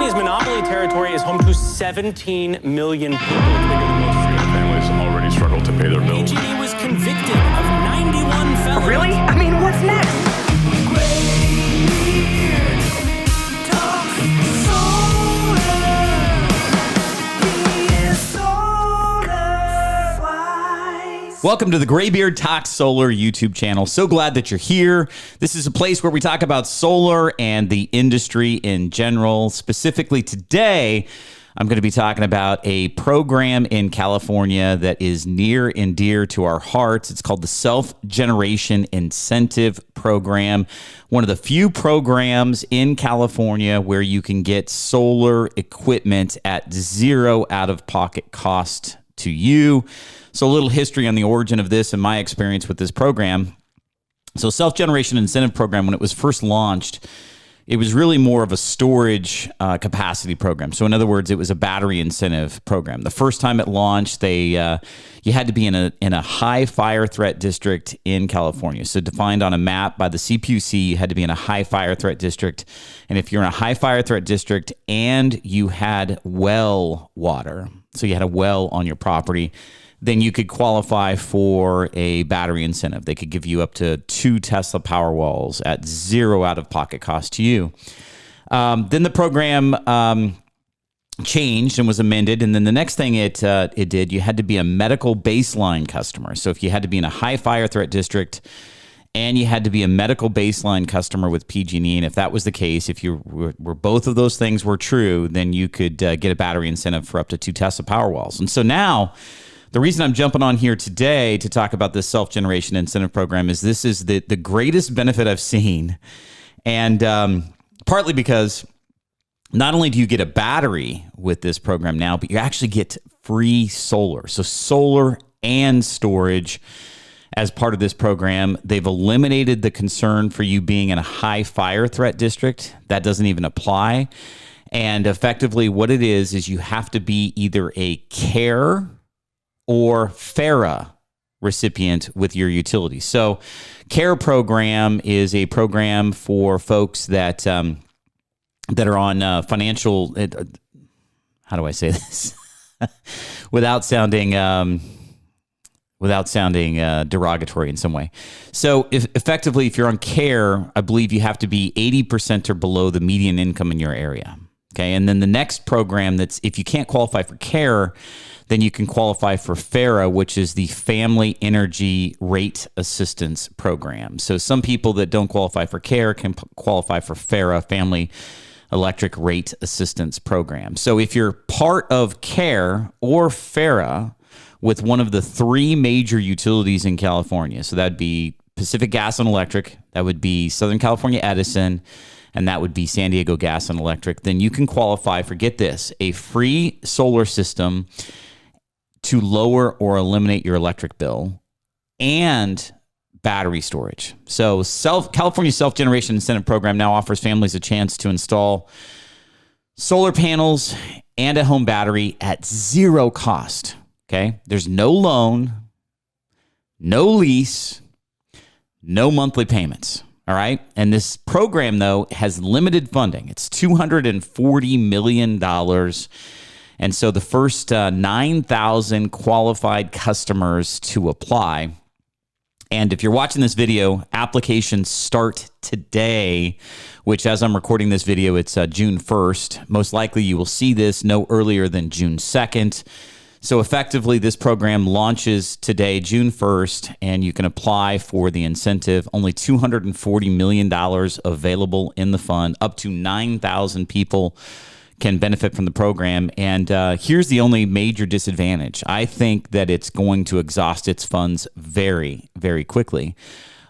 PG&E's monopoly territory is home to 17 million people. Families already struggle to pay their bills. PG&E was convicted of 91 felonies. Really? I mean, what's next? Greybeard Talks Solar. He is SolarWise. Welcome to the Greybeard Talks Solar YouTube channel. So glad that you're here. This is a place where we talk about solar and the industry in general. Specifically today, I'm going to be talking about a program in California that is near and dear to our hearts. It's called the Self-Generation Incentive Program, one of the few programs in California where you can get solar equipment at zero out-of-pocket cost to you. So a little history on the origin of this and my experience with this program. So Self-Generation Incentive Program, when it was first launched, it was really more of a storage capacity program. So in other words, it was a battery incentive program. The first time it launched, you had to be in a high fire threat district in California. So defined on a map by the CPUC, you had to be in a high fire threat district. And if you're in a high fire threat district and you had well water, so you had a well on your property, then you could qualify for a battery incentive. They could give you up to 2 Tesla Powerwalls at zero out-of-pocket cost to you. Then the program changed and was amended, and then the next thing it did, you had to be a medical baseline customer. So if you had to be in a high fire threat district and you had to be a medical baseline customer with PG&E, and if that was the case, if you were both of those things were true, then you could get a battery incentive for up to 2 Tesla Powerwalls. And so now, the reason I'm jumping on here today to talk about this self-generation incentive program is this is the greatest benefit I've seen. And partly because not only do you get a battery with this program now, but you actually get free solar. So solar and storage as part of this program. They've eliminated the concern for you being in a high fire threat district. That doesn't even apply. And effectively what it is you have to be either a CARE or FERA recipient with your utility. So CARE program is a program for folks that are on financial, how do I say this? without sounding derogatory in some way. So effectively, if you're on CARE, I believe you have to be 80% or below the median income in your area. Okay. And then the next program if you can't qualify for CARE, then you can qualify for FERA, which is the Family Energy Rate Assistance Program. So some people that don't qualify for CARE can qualify for FERA, Family Electric Rate Assistance Program. So if you're part of CARE or FERA with one of the 3 major utilities in California, so that'd be Pacific Gas and Electric, that would be Southern California Edison, and that would be San Diego Gas and Electric, then you can qualify for, get this, a free solar system to lower or eliminate your electric bill and battery storage. So California Self-Generation Incentive Program now offers families a chance to install solar panels and a home battery at zero cost. Okay? There's no loan, no lease, no monthly payments. All right. And this program, though, has limited funding. It's $240 million. And so the first 9,000 qualified customers to apply. And if you're watching this video, applications start today, which as I'm recording this video, it's June 1st. Most likely you will see this no earlier than June 2nd. So effectively, this program launches today, June 1st, and you can apply for the incentive. Only $240 million available in the fund. Up to 9,000 people can benefit from the program. And here's the only major disadvantage. I think that it's going to exhaust its funds very, very quickly.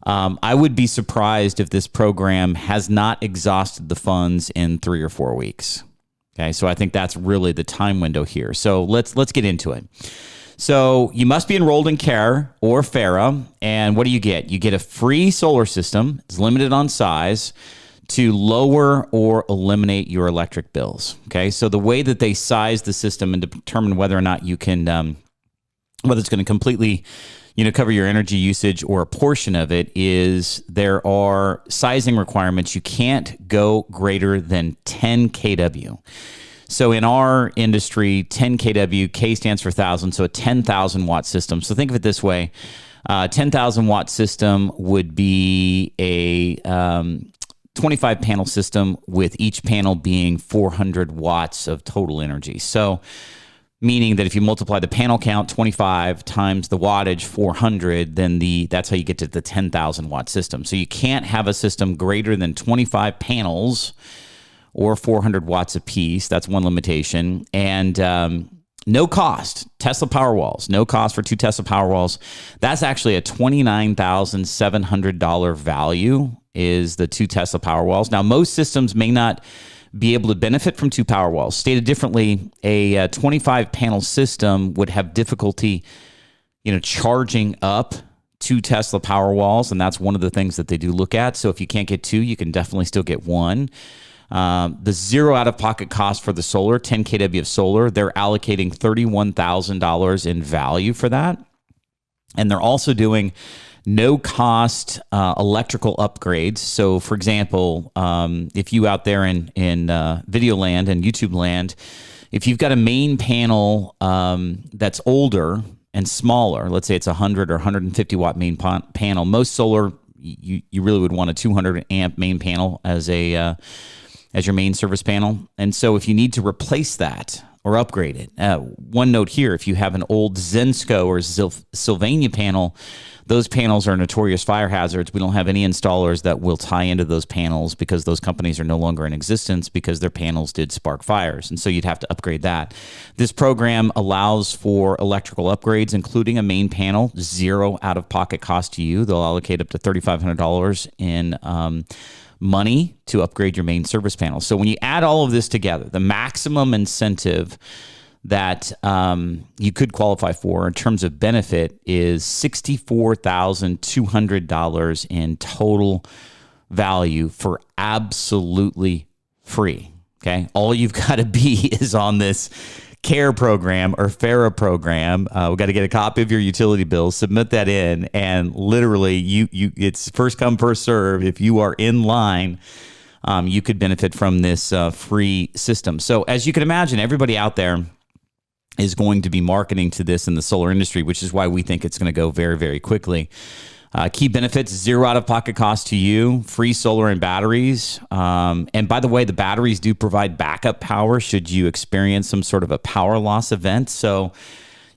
I would be surprised if this program has not exhausted the funds in 3 or 4 weeks. Okay, so I think that's really the time window here. So let's get into it. So you must be enrolled in CARE or FERA, and what do you get? You get a free solar system. It's limited on size to lower or eliminate your electric bills. Okay, so the way that they size the system and determine whether or not you can, whether it's going to completely cover your energy usage or a portion of it, is there are sizing requirements. You can't go greater than 10 kW. So in our industry, 10 kW, K stands for 1,000, so a 10,000 watt system. So think of it this way. 10,000 watt system would be a 25 panel system with each panel being 400 watts of total energy. So meaning that if you multiply the panel count 25 times the wattage 400, then that's how you get to the 10,000 watt system. So you can't have a system greater than 25 panels or 400 watts apiece. That's one limitation. And no cost. Tesla Powerwalls, no cost for 2 Tesla Powerwalls. That's actually a $29,700 value is the 2 Tesla Powerwalls. Now, most systems may not be able to benefit from 2 Powerwalls. Stated differently, a 25 panel system would have difficulty, charging up 2 Tesla Powerwalls, and that's one of the things that they do look at. So if you can't get 2, you can definitely still get 1. The zero out-of-pocket cost for the solar, 10 kW of solar, they're allocating $31,000 in value for that. And they're also doing no-cost electrical upgrades. So, for example, if you out there in video land and YouTube land, if you've got a main panel that's older and smaller, let's say it's 100 or 150 watt main panel, most solar, you really would want a 200 amp main panel as your main service panel. And so if you need to replace that or upgrade it, one note here, if you have an old Zensko or Sylvania panel, those panels are notorious fire hazards. We don't have any installers that will tie into those panels because those companies are no longer in existence because their panels did spark fires. And so you'd have to upgrade that. This program allows for electrical upgrades, including a main panel, zero out-of-pocket cost to you. They'll allocate up to $3,500 in money to upgrade your main service panel. So when you add all of this together, the maximum incentive that you could qualify for in terms of benefit is $64,200 in total value for absolutely free. Okay, all you've got to be is on this CARE program or FERA program. We got to get a copy of your utility bill, submit that in, and literally it's first come, first serve. If you are in line, you could benefit from this free system. So as you can imagine, everybody out there is going to be marketing to this in the solar industry, which is why we think it's going to go very, very quickly. Key benefits, zero out-of-pocket cost to you, free solar and batteries. And by the way, the batteries do provide backup power should you experience some sort of a power loss event. So,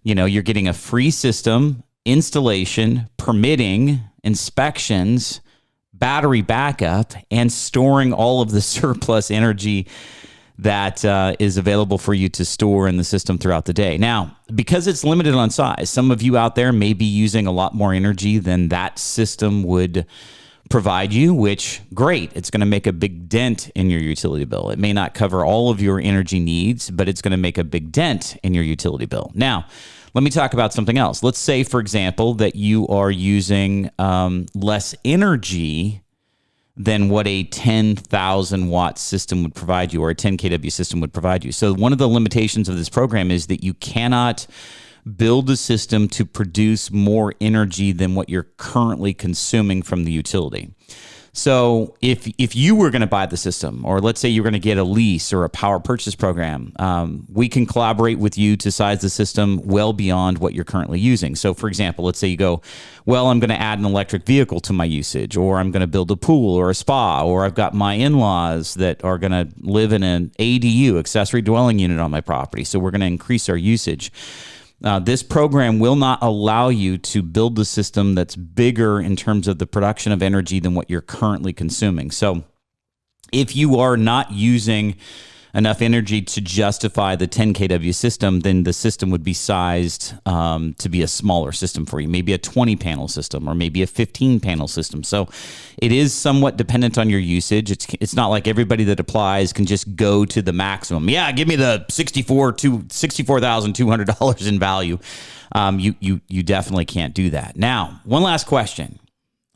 you're getting a free system, installation, permitting, inspections, battery backup, and storing all of the surplus energy that is available for you to store in the system throughout the day. Now, because it's limited on size, some of you out there may be using a lot more energy than that system would provide you, which, great, it's going to make a big dent in your utility bill. It may not cover all of your energy needs, but it's going to make a big dent in your utility bill. Now, let me talk about something else. Let's say, for example, that you are using less energy than what a 10,000 watt system would provide you or a 10 kW system would provide you. So one of the limitations of this program is that you cannot build a system to produce more energy than what you're currently consuming from the utility. So if you were going to buy the system, or let's say you're going to get a lease or a power purchase program, we can collaborate with you to size the system well beyond what you're currently using. So for example, let's say you go, well, I'm going to add an electric vehicle to my usage, or I'm going to build a pool or a spa, or I've got my in-laws that are going to live in an ADU, accessory dwelling unit, on my property. So we're going to increase our usage. This program will not allow you to build a system that's bigger in terms of the production of energy than what you're currently consuming. So if you are not using enough energy to justify the 10 kW system, then the system would be sized to be a smaller system for you, maybe a 20 panel system or maybe a 15 panel system. So it is somewhat dependent on your usage. It's not like everybody that applies can just go to the maximum. Yeah, give me the $64,200 in value. You definitely can't do that. Now, one last question.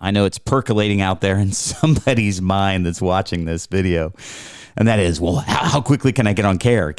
I know it's percolating out there in somebody's mind that's watching this video. And that is, well, how quickly can I get on care?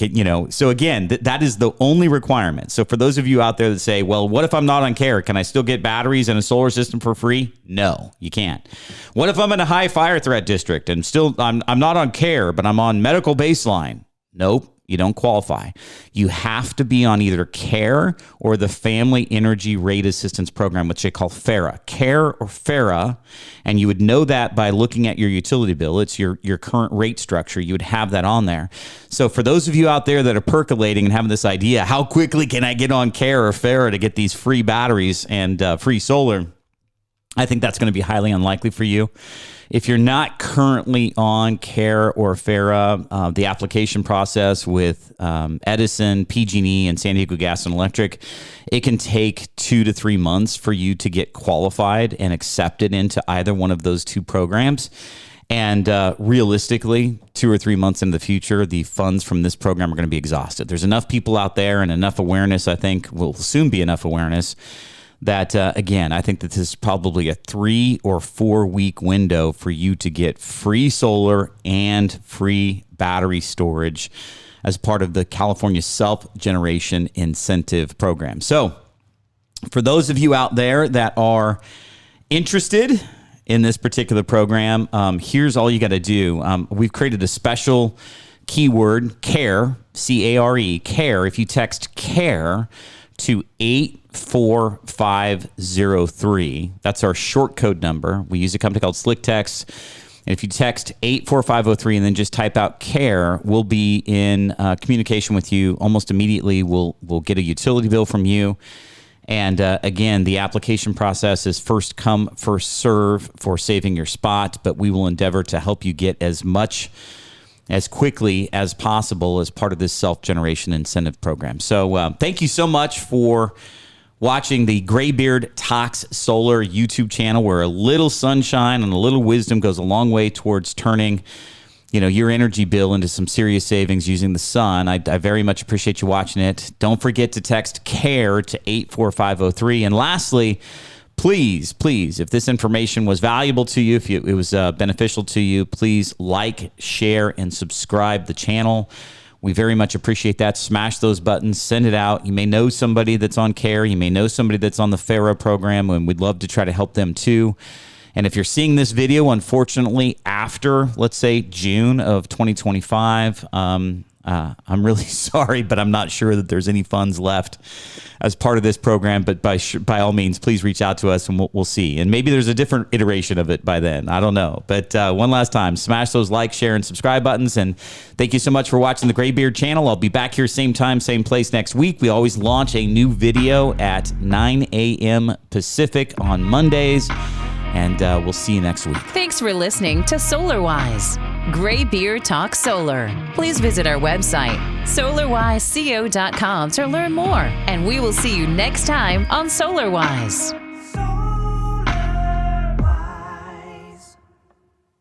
So again, that is the only requirement. So for those of you out there that say, well, what if I'm not on care? Can I still get batteries and a solar system for free? No, you can't. What if I'm in a high fire threat district and still I'm not on care, but I'm on medical baseline? Nope. You don't qualify. You have to be on either CARE or the Family Energy Rate Assistance Program, which they call FERA. CARE or FERA, and you would know that by looking at your utility bill. It's your current rate structure. You would have that on there. So for those of you out there that are percolating and having this idea, how quickly can I get on CARE or FERA to get these free batteries and free solar? I think that's going to be highly unlikely for you. If you're not currently on CARE or FERA, the application process with Edison, PG&E, and San Diego Gas and Electric, it can take 2 to 3 months for you to get qualified and accepted into either one of those two programs. And realistically, 2 or 3 months into the future, the funds from this program are going to be exhausted. There's enough people out there and enough awareness, I think, will soon be enough awareness that, again, I think that this is probably a 3 or 4 week window for you to get free solar and free battery storage as part of the California Self-Generation Incentive Program. So for those of you out there that are interested in this particular program, here's all you got to do. We've created a special keyword, CARE, C-A-R-E, CARE. If you text CARE to 84503. That's our short code number. We use a company called Slick Text. And if you text 84503 and then just type out CARE, we'll be in communication with you almost immediately. We'll get a utility bill from you. And again, the application process is first come, first serve for saving your spot, but we will endeavor to help you get as much as quickly as possible as part of this self-generation incentive program. So thank you so much for watching the Greybeard Talks Solar YouTube channel, where a little sunshine and a little wisdom goes a long way towards turning your energy bill into some serious savings using the sun. I very much appreciate you watching it. Don't forget to text CARE to 84503. And lastly, please, if this information was valuable to you, if it was beneficial to you, please like, share, and subscribe the channel. We very much appreciate that. Smash those buttons, send it out. You may know somebody that's on CARE. You may know somebody that's on the FERA program, and we'd love to try to help them too. And if you're seeing this video, unfortunately, after, let's say, June of 2025, I'm really sorry, but I'm not sure that there's any funds left as part of this program. But by all means, please reach out to us and we'll see. And maybe there's a different iteration of it by then. I don't know. But one last time, smash those like, share, and subscribe buttons. And thank you so much for watching the Greybeard channel. I'll be back here same time, same place next week. We always launch a new video at 9 a.m. Pacific on Mondays. And we'll see you next week. Thanks for listening to SolarWise, Greybeard Talks Solar. Please visit our website, solarwiseco.com, to learn more. And we will see you next time on SolarWise.